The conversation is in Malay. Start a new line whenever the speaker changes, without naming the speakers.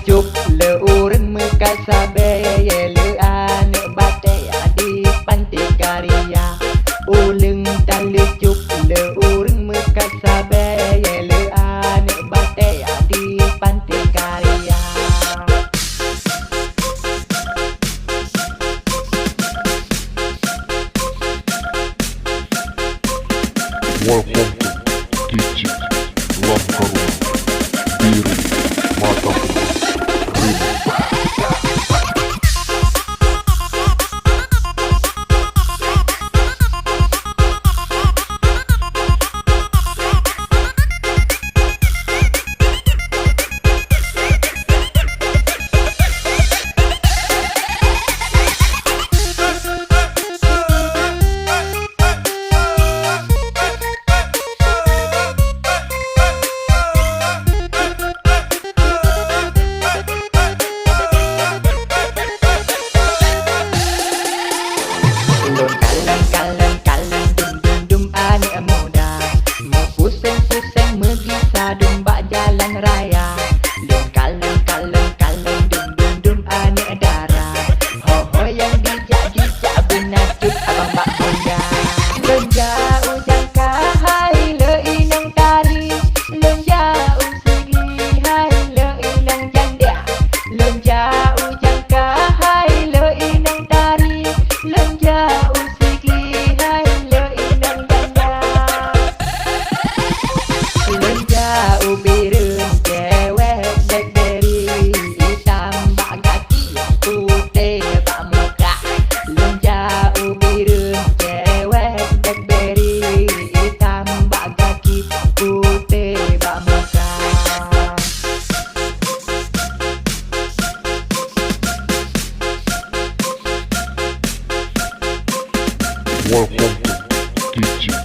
cuk le urang meka sabe le ane bate di pantai Karya uleng tali cuk le urang meka sabe le ane bate di pantai Karya.
Welcome to DJ Lamkaruna Biru Mataku Remix.
Kaleng dum ane muda mau pusing megisa domba jalan raya. Kaleng dum ane darah ho yang dijak binatut abang bak honda. Lenjau jangka hai le inang tari, lenjau sigi hai le inang janda, lenjau jangka hai le inang tari, lenjau lenjau biru cewek blackberry hitam bak kaki putih bak muka. Lenjau biru cewek blackberry hitam bak kaki putih bak muka.
Welcome to DJ